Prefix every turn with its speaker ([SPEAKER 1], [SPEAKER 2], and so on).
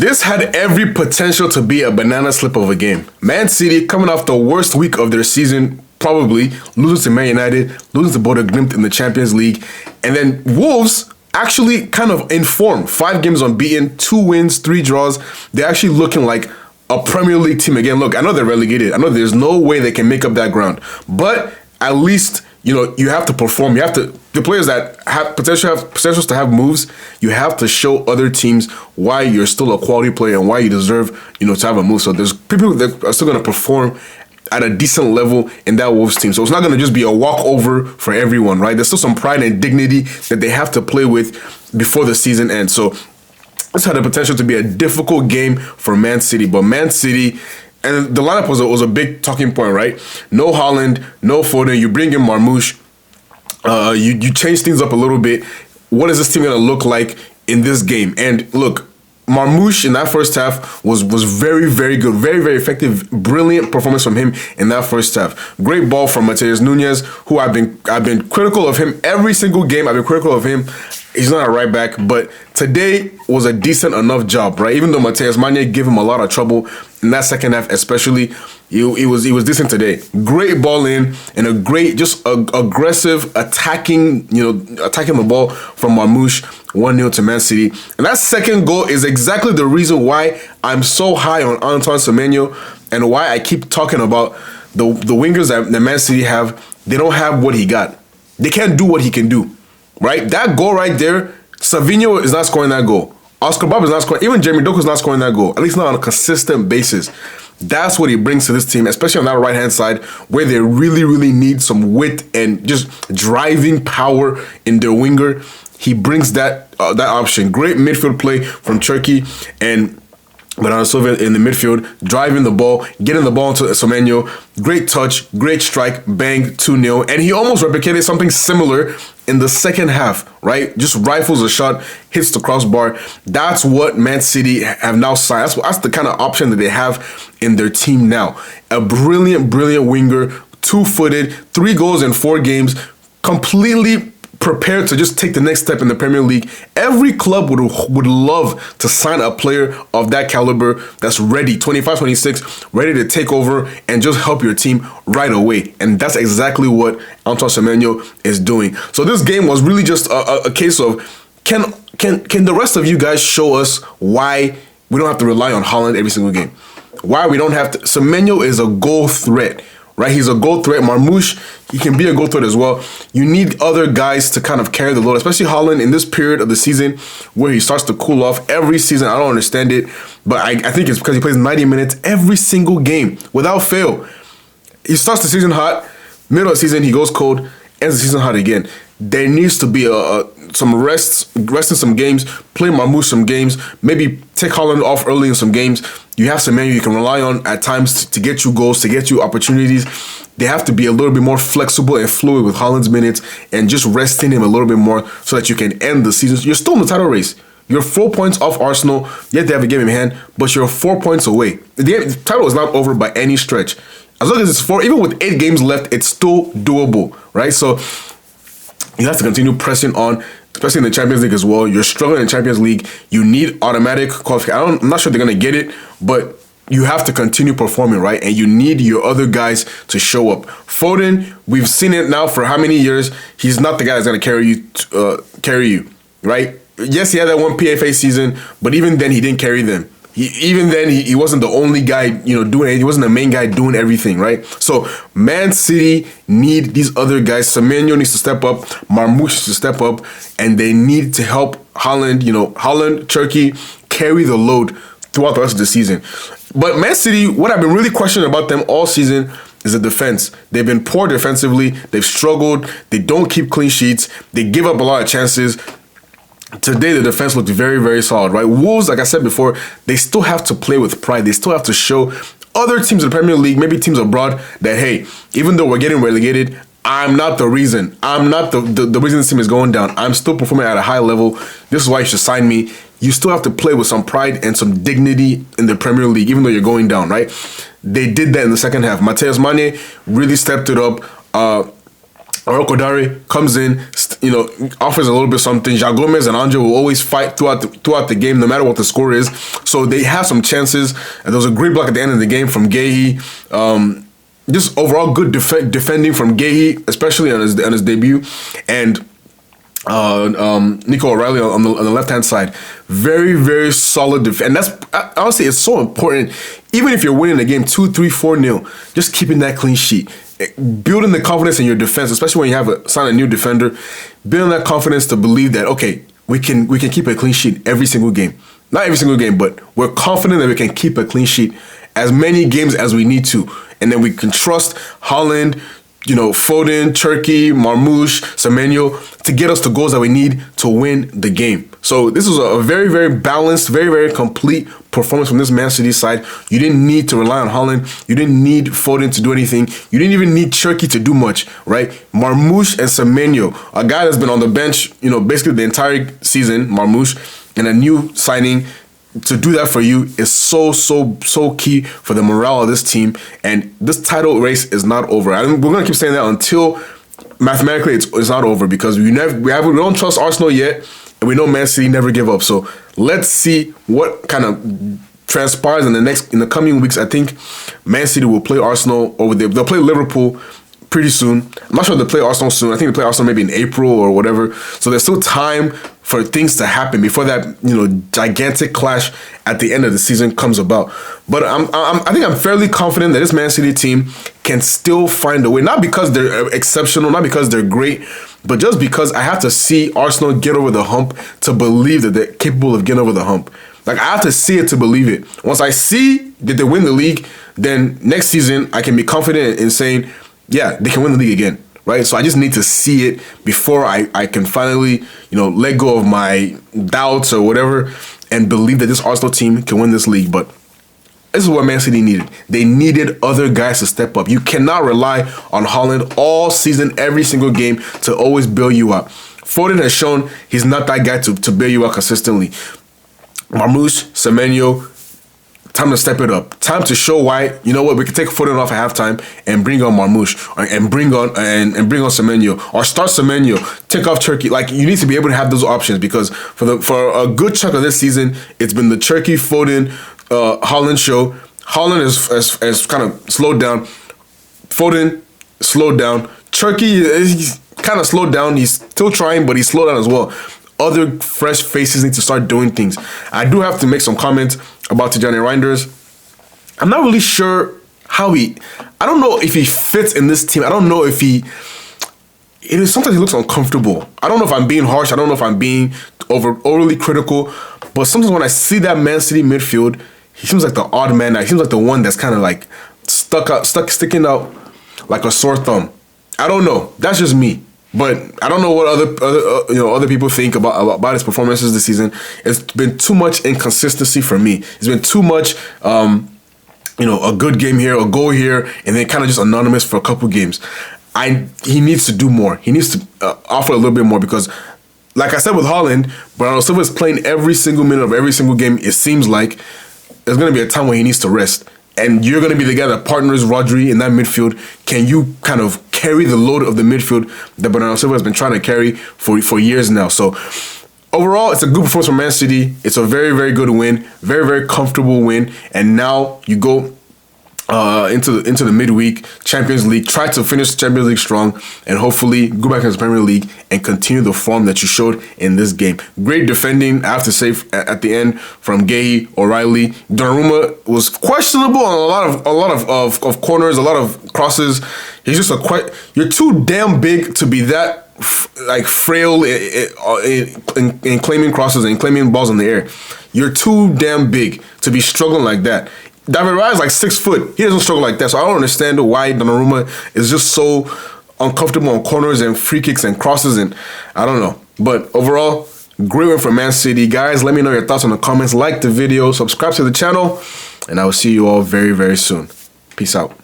[SPEAKER 1] This had every potential to be a banana slip of a game. Man City, coming off the worst week of their season, probably losing to Man United, losing to Bodo Glimt in the Champions League, and then Wolves actually kind of in form. 5 games unbeaten, 2 wins, 3 draws. They're actually looking like a Premier League team again. Look, I know they're relegated. I know there's no way they can make up that ground, but at least you have to perform. You have to, the players that have potentials to have moves, you have to show other teams why you're still a quality player and why you deserve, to have a move. So there's people that are still going to perform at a decent level in that Wolves team. So it's not going to just be a walkover for everyone, right? There's still some pride and dignity that they have to play with before the season ends. So this had the potential to be a difficult game for Man City, but Man City. And the lineup was a big talking point, right? No Haaland, no Foden. You bring in Marmoush. You change things up a little bit. What is this team going to look like in this game? And look, Marmoush in that first half was very, very good. Very, very effective. Brilliant performance from him in that first half. Great ball from Matheus Nunes, who I've been critical of him every single game. I've been critical of him. He's not a right back, but today was a decent enough job, right? Even though Matheus Magna gave him a lot of trouble in that second half, especially, he was decent today. Great ball in and a great, just aggressive attacking the ball from Marmoush. 1-0 to Man City. And that second goal is exactly the reason why I'm so high on Antoine Semenyo and why I keep talking about the wingers that Man City have. They don't have what he got. They can't do what he can do. Right? That goal right there, Savinho is not scoring that goal. Oscar Bob is not scoring. Even Jeremy Doku is not scoring that goal. At least not on a consistent basis. That's what he brings to this team, especially on that right-hand side where they really, really need some width and just driving power in their winger. He brings that option. Great midfield play from Turkey and Bernardo Silva in the midfield, driving the ball, getting the ball into Semenyo. Great touch, great strike, bang, 2-0. And he almost replicated something similar in the second half, right? Just rifles a shot, hits the crossbar. That's what Man City have now signed. That's the kind of option that they have in their team now. A brilliant, brilliant winger, 2-footed, 3 goals in 4 games, completely prepared to just take the next step in the Premier League. Every club would love to sign a player of that caliber that's ready, 25, 26, ready to take over and just help your team right away. And that's exactly what Antoine Semenyo is doing. So this game was really just a case of can the rest of you guys show us why we don't have to rely on Haaland every single game? Why we don't have to. Semenyo is a goal threat. Right, he's a goal threat. Marmoush, he can be a goal threat as well. You need other guys to kind of carry the load, especially Haaland in this period of the season where he starts to cool off every season. I don't understand it, but I think it's because he plays 90 minutes every single game without fail. He starts the season hot, middle of the season he goes cold, ends the season hot again. There needs to be some rest in some games, play Marmoush some games, maybe take Haaland off early in some games. You have some men you can rely on at times to get you goals, to get you opportunities. They have to be a little bit more flexible and fluid with Haaland's minutes and just resting him a little bit more so that you can end the season. You're still in the title race. You're 4 points off Arsenal. Yet they have a game in hand, but you're 4 points away. The title is not over by any stretch. As long as it's 4, even with 8 games left, it's still doable, right? So you have to continue pressing on, especially in the Champions League as well. You're struggling in the Champions League. You need automatic qualification. I'm not sure they're going to get it, but you have to continue performing, right? And you need your other guys to show up. Foden, we've seen it now for how many years? He's not the guy that's going to carry you, right? Yes, he had that one PFA season, but even then he didn't carry them. He wasn't the only guy, doing it. He wasn't the main guy doing everything, right? So Man City need these other guys. Semenyo needs to step up. Marmoush needs to step up, and they need to help Haaland, Haaland, Turkey carry the load throughout the rest of the season. But Man City, what I've been really questioning about them all season is the defense. They've been poor defensively. They've struggled. They don't keep clean sheets. They give up a lot of chances. Today, the defense looked very, very solid, right? Wolves, like I said before, they still have to play with pride. They still have to show other teams in the Premier League, maybe teams abroad, that, hey, even though we're getting relegated, I'm not the reason. I'm not the reason this team is going down. I'm still performing at a high level. This is why you should sign me. You still have to play with some pride and some dignity in the Premier League, even though you're going down, right? They did that in the second half. Matheus Magna really stepped it up. Araujo Dare comes in, offers a little bit something. João Gomez and Andre will always fight throughout the game, no matter what the score is. So they have some chances. And there was a great block at the end of the game from Guehi. Just overall good defending from Guehi, especially on his debut. And Nico O'Reilly on the left-hand side. Very, very solid defense. And that's, honestly, it's so important. Even if you're winning the game 2-3, 4-0, just keeping that clean sheet. Building the confidence in your defense, especially when you have sign a new defender, building that confidence to believe that, okay, we can keep a clean sheet every single game. Not every single game, but we're confident that we can keep a clean sheet as many games as we need to. And then we can trust Haaland, Foden, Cherki, Marmoush, Semenyo to get us the goals that we need to win the game. So this was a very, very balanced, very, very complete performance from this Man City side. You didn't need to rely on Haaland. You didn't need Foden to do anything. You didn't even need Cherki to do much, right? Marmoush and Semenyo, a guy that's been on the bench, basically the entire season, Marmoush, and a new signing, to do that for you is so key for the morale of this team. And this title race is not over. We're going to keep saying that until mathematically it's not over, because we don't trust Arsenal yet, and we know Man City never give up. So let's see what kind of transpires in the coming weeks. I think Man City will play Arsenal over there. They'll play Liverpool pretty soon. I'm not sure they'll play Arsenal soon. I think they play Arsenal maybe in April or whatever. So there's still time for things to happen before that gigantic clash at the end of the season comes about. But I think I'm fairly confident that this Man City team can still find a way. Not because they're exceptional, not because they're great, but just because I have to see Arsenal get over the hump to believe that they're capable of getting over the hump. Like, I have to see it to believe it. Once I see that they win the league, then next season I can be confident in saying, yeah, they can win the league again, right? So I just need to see it before I can finally, let go of my doubts or whatever and believe that this Arsenal team can win this league. But this is what Man City needed. They needed other guys to step up. You cannot rely on Haaland all season, every single game, to always bail you out. Foden has shown he's not that guy to bail you out consistently. Marmoush, Semenyo, time to step it up. Time to show why, we can take Foden off at halftime and bring on Marmoush and bring on Semenyo, or start Semenyo, take off Cherki. Like, you need to be able to have those options, because for a good chunk of this season, it's been the Cherki, Foden, Haaland show. Haaland has kind of slowed down. Foden slowed down. Cherki, he's kind of slowed down. He's still trying, but he's slowed down as well. Other fresh faces need to start doing things. I do have to make some comments about Tijjani Reinders. I'm not really sure how I don't know if he fits in this team. I don't know if sometimes he looks uncomfortable. I don't know if I'm being harsh. I don't know if I'm being overly critical. But sometimes when I see that Man City midfield, he seems like the odd man. He seems like the one that's kind of like sticking out like a sore thumb. I don't know. That's just me. But I don't know what other people think about his performances this season. It's been too much inconsistency for me. It's been too much, a good game here, a goal here, and then kind of just anonymous for a couple games. He needs to do more. He needs to offer a little bit more, because, like I said with Haaland, Bernardo Silva is playing every single minute of every single game. It seems like there's going to be a time when he needs to rest. And you're going to be the guy that partners Rodri in that midfield. Can you kind of carry the load of the midfield that Bernardo Silva has been trying to carry for years now? So overall, it's a good performance from Man City. It's a very, very good win. Very, very comfortable win. And now you go into the midweek Champions League. Try to finish the Champions League strong and hopefully go back into the Premier League and continue the form that you showed in this game. Great defending, I have to say, at the end from Guehi, O'Reilly. Donnarumma was questionable on a lot of corners, a lot of crosses. He's just you're too damn big to be that frail in claiming crosses and claiming balls in the air. You're too damn big to be struggling like that. David Raya is like 6 foot. He doesn't struggle like that. So I don't understand why Donnarumma is just so uncomfortable on corners and free kicks and crosses, and I don't know. But overall, great win for Man City. Guys, let me know your thoughts in the comments. Like the video, subscribe to the channel, and I will see you all very, very soon. Peace out.